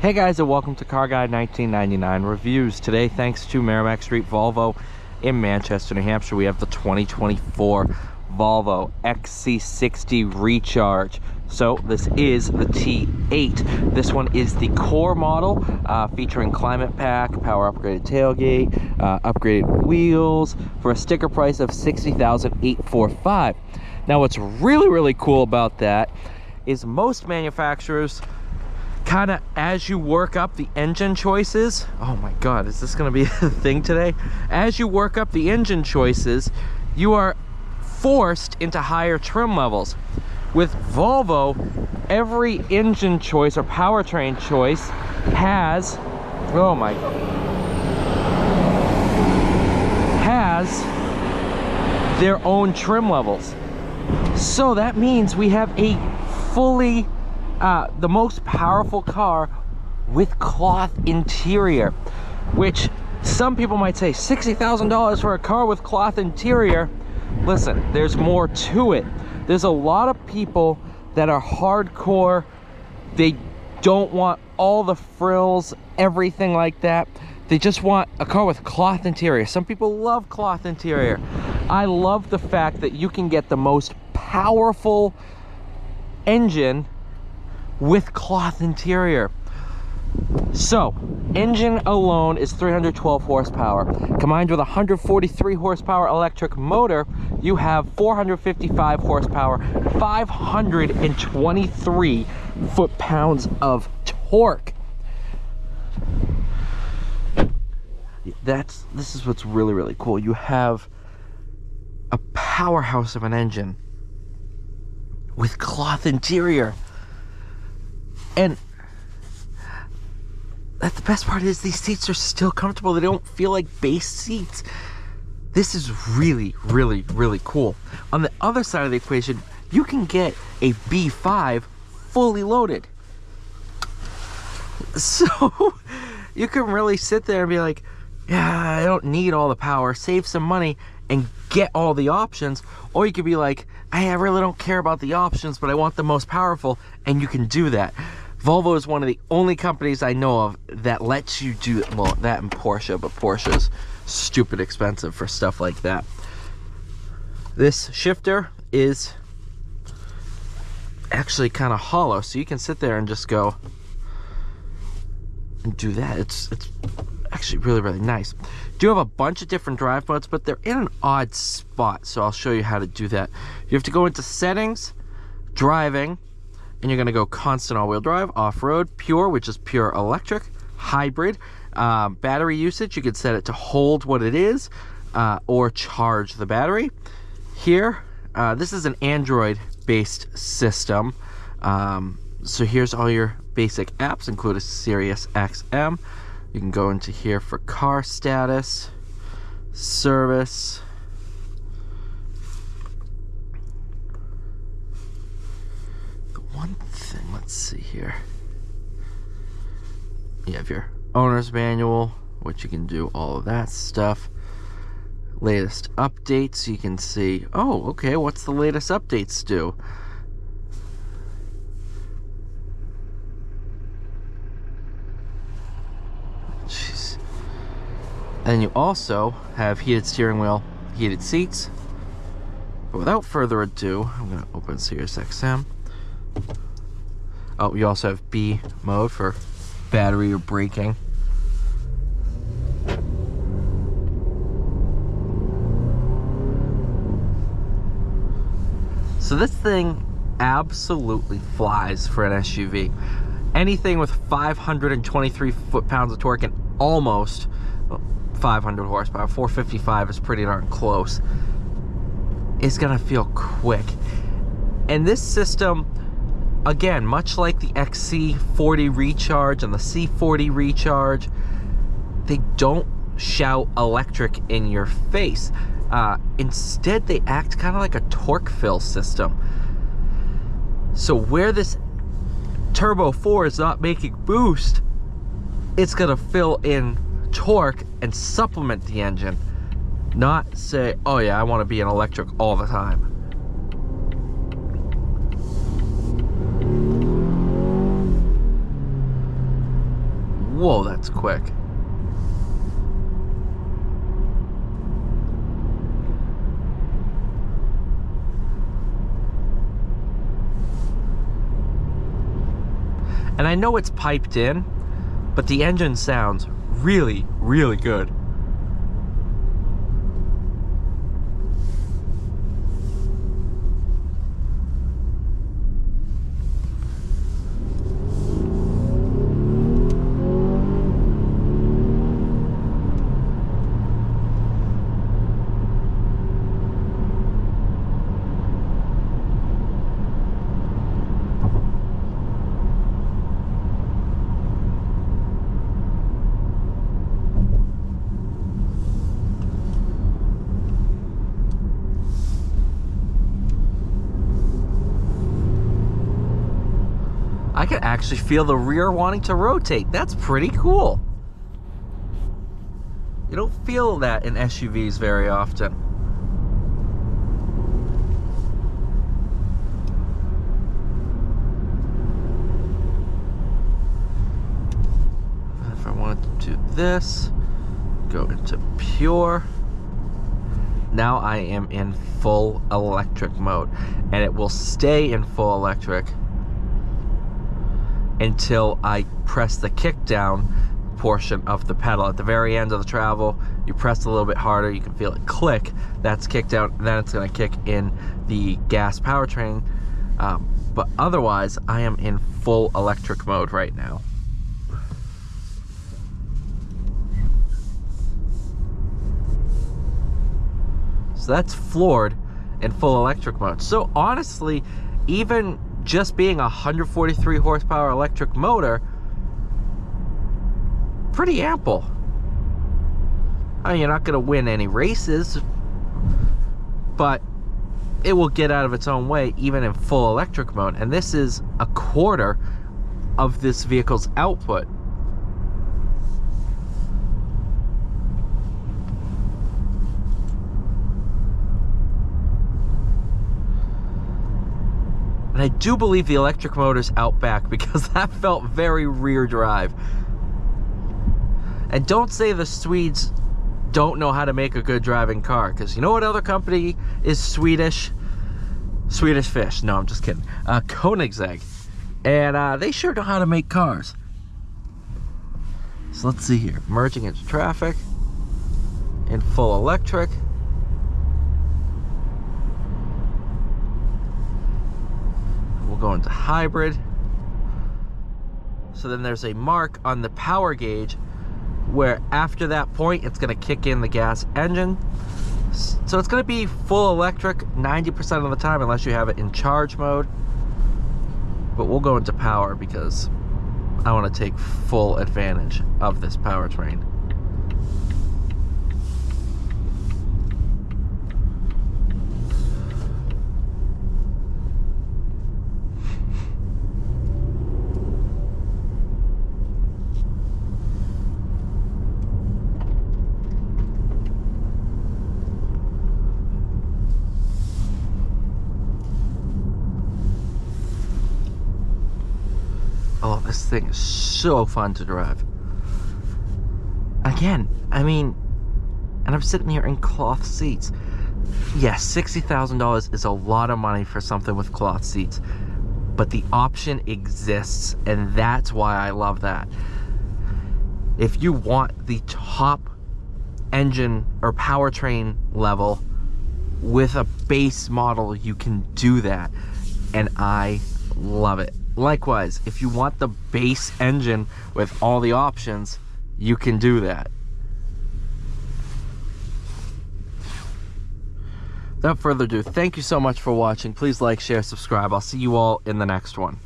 Hey guys, and welcome to Car Guide 1999 Reviews. Today, thanks to Merrimack St Volvo in Manchester, New Hampshire, we have the 2024 Volvo XC60 Recharge. So this is the T8. This one is the core model, featuring climate pack, power upgraded tailgate, upgraded wheels, for a sticker price of $60,845. Now what's really cool about that is most manufacturers kind of, as you work up the engine choices, oh my god, is this going to be a thing today? As you work up the engine choices, you are forced into higher trim levels. With Volvo, every engine choice or powertrain choice has, oh my god, has their own trim levels. So that means we have a fully the most powerful car with cloth interior, which some people might say $60,000 for a car with cloth interior. Listen, there's more to it. There's a lot of people that are hardcore. They don't want all the frills, everything like that. They just want a car with cloth interior. Some people love cloth interior. I love the fact that you can get the most powerful engine with cloth interior. So engine alone is 312 horsepower. Combined with 143 horsepower electric motor, you have 455 horsepower, 523 foot-pounds of torque. This is what's really cool. You have a powerhouse of an engine with cloth interior. And the best part is these seats are still comfortable. They don't feel like base seats. This is really cool. On the other side of the equation, you can get a B5 fully loaded. So you can really sit there and be like, yeah, I don't need all the power, save some money and get all the options. Or you could be like, hey, I really don't care about the options, but I want the most powerful, and you can do that. Volvo is one of the only companies I know of that lets you do, well, that and Porsche, but Porsche's stupid expensive for stuff like that. This shifter is actually kind of hollow, so you can sit there and just go and do that. It's actually really nice. Do have a bunch of different drive modes, but they're in an odd spot, so I'll show you how to do that. You have to go into settings, driving, and you're going to go constant all-wheel drive, off-road, pure, which is pure electric, hybrid, battery usage. You can set it to hold what it is, or charge the battery. Here, this is an Android-based system, so here's all your basic apps, include a Sirius XM. You can go into here for car status, service, one thing, let's see here. You have your owner's manual, which you can do all of that stuff. Latest updates, you can see, oh, okay, what's the latest updates do? Jeez. And you also have heated steering wheel, heated seats. But without further ado, I'm going to open Sirius XM. Oh, you also have B mode for battery or braking. So this thing absolutely flies for an SUV. Anything with 523 foot-pounds of torque and almost 500 horsepower, 455 is pretty darn close, it's gonna feel quick. And this system, again, much like the XC40 Recharge and the C40 Recharge, they don't shout electric in your face. Instead, they act kind of like a torque fill system. So where this Turbo 4 is not making boost, it's gonna fill in torque and supplement the engine, not say, oh yeah, I want to be an electric all the time. Whoa, that's quick. And I know it's piped in, but the engine sounds really, really good. I can actually feel the rear wanting to rotate. That's pretty cool. You don't feel that in SUVs very often. If I wanted to do this, go into pure. Now I am in full electric mode, and it will stay in full electric until I press the kick down portion of the pedal. At the very end of the travel, you press a little bit harder, you can feel it click. That's kick down, and then it's going to kick in the gas powertrain. But otherwise, I am in full electric mode right now. So that's floored in full electric mode. So honestly, even just being a 143 horsepower electric motor, pretty ample. I mean, you're not gonna win any races, but it will get out of its own way even in full electric mode. And this is a quarter of this vehicle's output. And I do believe the electric motor's out back, because that felt very rear drive. And don't say the Swedes don't know how to make a good driving car, because you know what other company is Swedish? Swedish Fish. No, I'm just kidding. Koenigsegg. And they sure know how to make cars. So let's see here. Merging into traffic in full electric. We'll go into hybrid. So then there's a mark on the power gauge where after that point it's going to kick in the gas engine. So it's going to be full electric 90% of the time unless you have it in charge mode. But we'll go into power because I want to take full advantage of this powertrain. Oh, this thing is so fun to drive. Again, I mean, and I'm sitting here in cloth seats. Yes, $60,000 is a lot of money for something with cloth seats, but the option exists, and that's why I love that. If you want the top engine or powertrain level with a base model, you can do that, and I love it. Likewise, if you want the base engine with all the options, you can do that. Without further ado, thank you so much for watching. Please like, share, subscribe. I'll see you all in the next one.